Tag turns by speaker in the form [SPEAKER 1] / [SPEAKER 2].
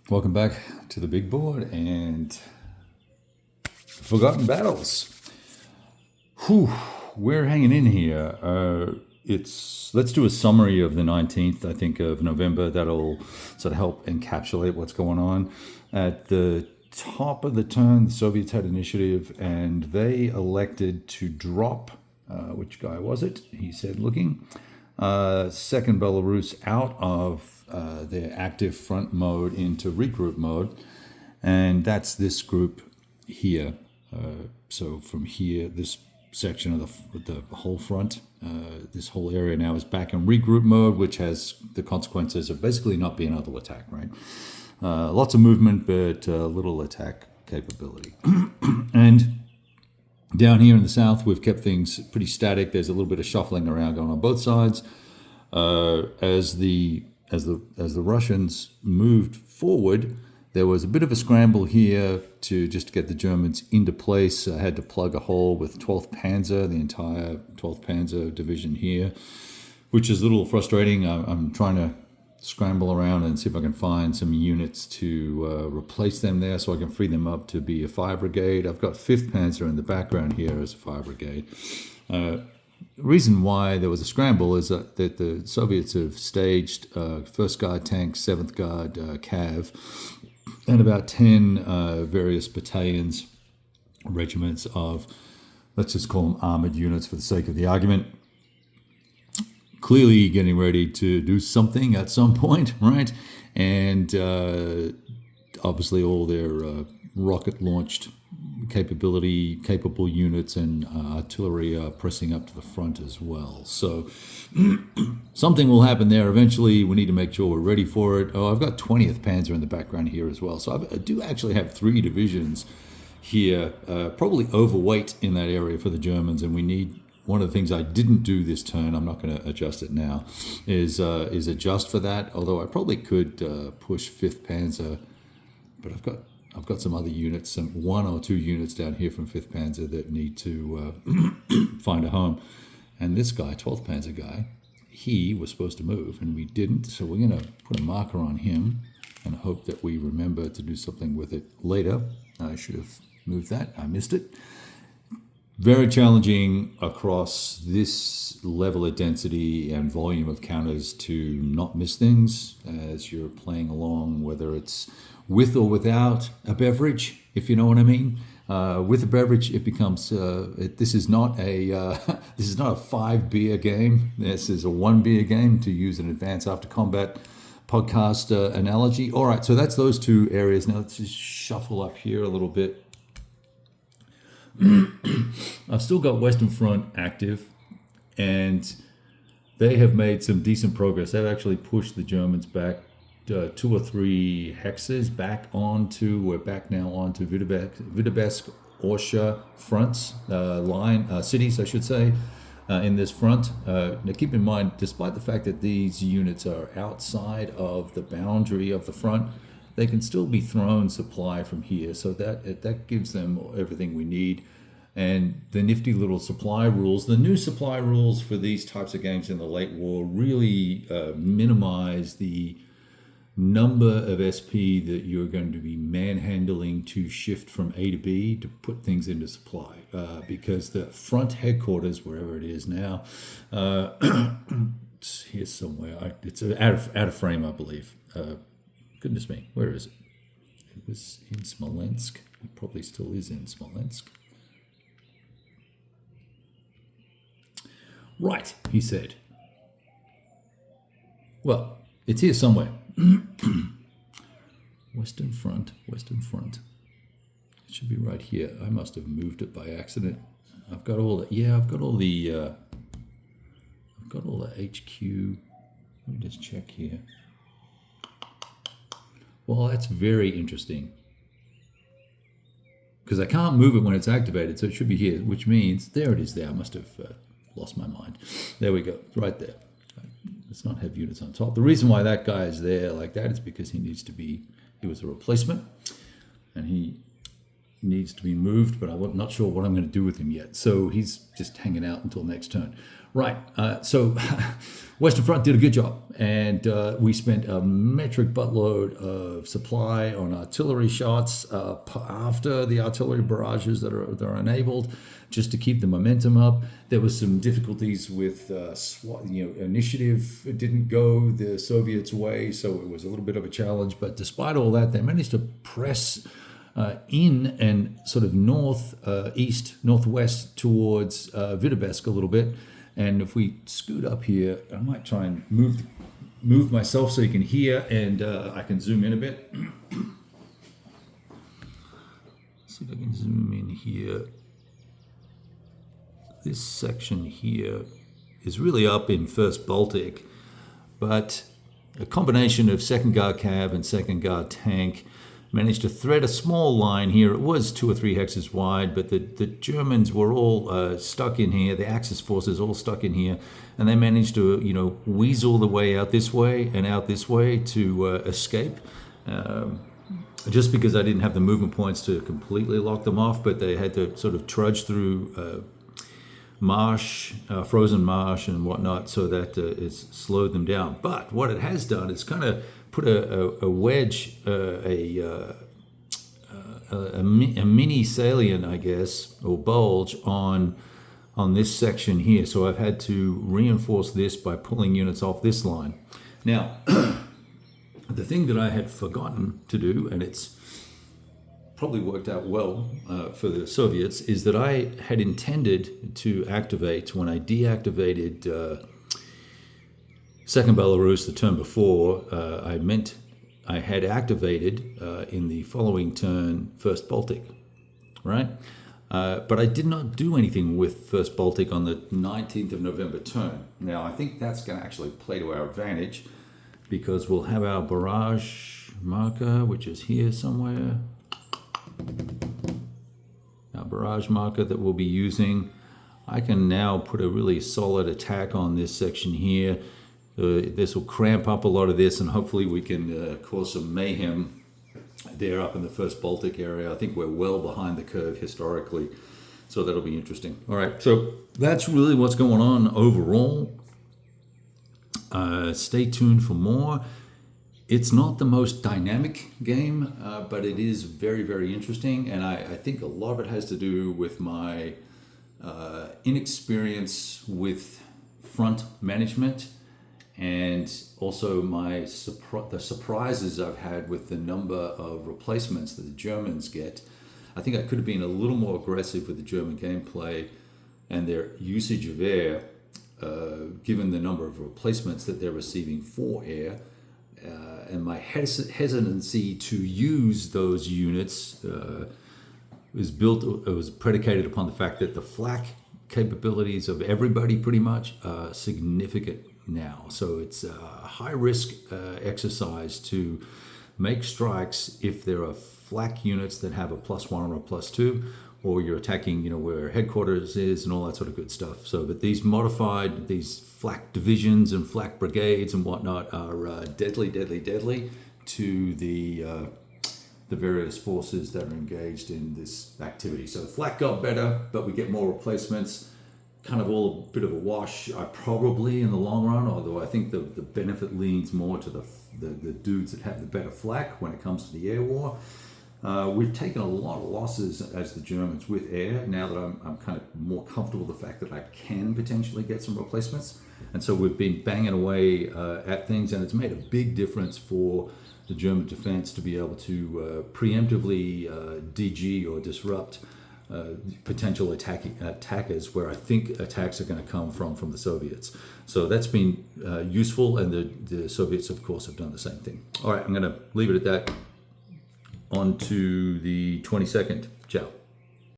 [SPEAKER 1] Welcome back to the big board and Forgotten Battles. Whew, we're hanging in here. Let's do a summary of the 19th, I think, of November. That'll sort of help encapsulate what's going on. At the top of the turn, the Soviets had initiative, and they elected to drop, which guy was it? He said, looking, second Belarus out of their active front mode into regroup mode, and that's this group here. So from here, this section of the whole front, this whole area now is back in regroup mode, which has the consequences of basically not being able to attack, right? Lots of movement, but little attack capability. And down here in the south, we've kept things pretty static. There's a little bit of shuffling around going on both sides. As the Russians moved forward, there was a bit of a scramble here to just get the Germans into place. I had to plug a hole with 12th Panzer, the entire 12th Panzer division here, which is a little frustrating. I'm trying to scramble around and see if I can find some units to replace them there so I can free them up to be a fire brigade. I've got 5th Panzer in the background here as a fire brigade. The reason why there was a scramble is that the Soviets have staged 1st Guard tanks, 7th Guard Cav, and about 10 various battalions, regiments of, let's just call them armored units for the sake of the argument, clearly getting ready to do something at some point, right? And obviously all their rocket-launched capable units and artillery are pressing up to the front as well. So something will happen there eventually. We need to make sure we're ready for it. Oh, I've got 20th Panzer in the background here as well. So I do actually have 3 divisions here, probably overweight in that area for the Germans, and we need. One of the things I didn't do this turn, I'm not going to adjust it now, is adjust for that. Although I probably could push 5th Panzer, but I've got some other units, some 1 or 2 units down here from 5th Panzer that need to find a home. And this guy, 12th Panzer guy, he was supposed to move, and we didn't. So we're going to put a marker on him and hope that we remember to do something with it later. I should have moved that. I missed it. Very challenging across this level of density and volume of counters to not miss things as you're playing along, whether it's with or without a beverage, if you know what I mean. With a beverage, it becomes. This is not a 5 beer game. This is a 1 beer game, to use an advanced after combat podcast analogy. All right, so that's those 2 areas. Now let's just shuffle up here a little bit. I've still got Western Front active, and they have made some decent progress. They've actually pushed the Germans back 2 or 3 hexes back onto. We're back now onto Vitebsk, Orsha fronts, cities, I should say, in this front. Now keep in mind, despite the fact that these units are outside of the boundary of the front, they can still be thrown supply from here, so that gives them everything we need. And the nifty little supply rules, the new supply rules for these types of games in the late war really minimize the number of SP that you're going to be manhandling to shift from A to B to put things into supply, because the front headquarters, wherever it is now, it's here somewhere. It's out of frame, I believe. Goodness me, where is it? It was in Smolensk. It probably still is in Smolensk. Right, he said. Well, it's here somewhere. Western Front. It should be right here. I must have moved it by accident. I've got all the HQ. Let me just check here. Well, that's very interesting, because I can't move it when it's activated, so it should be here, which means, there it is there. I must have lost my mind. There we go, right there. Let's not have units on top. The reason why that guy is there like that is because he was a replacement, and he needs to be moved, but I'm not sure what I'm going to do with him yet. So he's just hanging out until next turn. Right, so Western Front did a good job, and we spent a metric buttload of supply on artillery shots after the artillery barrages that are enabled, just to keep the momentum up. There was some difficulties with initiative. It didn't go the Soviets' way, so it was a little bit of a challenge. But despite all that, they managed to press in and sort of northwest towards Vitebsk a little bit. And if we scoot up here, I might try and move myself so you can hear, and I can zoom in a bit. See if I can zoom in here. This section here is really up in 1st Baltic, but a combination of 2nd Guard Cav and 2nd Guard Tank managed to thread a small line here. It was 2 or 3 hexes wide, but the Germans were all stuck in here, the Axis forces all stuck in here, and they managed to, weasel the way out this way and out this way to escape. Just because I didn't have the movement points to completely lock them off, but they had to sort of trudge through marsh, frozen marsh and whatnot, so that it's slowed them down. But what it has done is kind of put a wedge, a mini salient, I guess, or bulge on this section here. So I've had to reinforce this by pulling units off this line. Now, the thing that I had forgotten to do, and it's probably worked out well for the Soviets, is that I had intended to activate, when I deactivated 2nd Belarus the turn before, I had activated in the following turn 1st Baltic, right? But I did not do anything with 1st Baltic on the 19th of November turn. Now, I think that's going to actually play to our advantage, because we'll have our barrage marker, which is here somewhere. Our barrage marker that we'll be using. I can now put a really solid attack on this section here. This will cramp up a lot of this, and hopefully we can cause some mayhem there up in the 1st Baltic area. I think we're well behind the curve historically, so that'll be interesting. All right, so that's really what's going on overall. Stay tuned for more. It's not the most dynamic game, but it is very, very interesting, and I think a lot of it has to do with my inexperience with front management, and also the surprises I've had with the number of replacements that the Germans get. I think I could have been a little more aggressive with the German gameplay and their usage of air, given the number of replacements that they're receiving for air, and my hesitancy to use those units was predicated upon the fact that the flak capabilities of everybody pretty much are significant now. So it's a high risk exercise to make strikes if there are flak units that have a +1 or a +2, or you're attacking, where headquarters is and all that sort of good stuff. So, but these flak divisions and flak brigades and whatnot are deadly to the various forces that are engaged in this activity. So flak got better, but we get more replacements. Kind of all a bit of a wash, probably in the long run, although I think the benefit leans more to the dudes that have the better flak when it comes to the air war. We've taken a lot of losses as the Germans with air, now that I'm kind of more comfortable with the fact that I can potentially get some replacements. And so we've been banging away at things, and it's made a big difference for the German defense to be able to preemptively DG or disrupt potential attackers, where I think attacks are going to come from the Soviets. So that's been useful, and the Soviets, of course, have done the same thing. All right, I'm going to leave it at that. On to the 22nd. Ciao.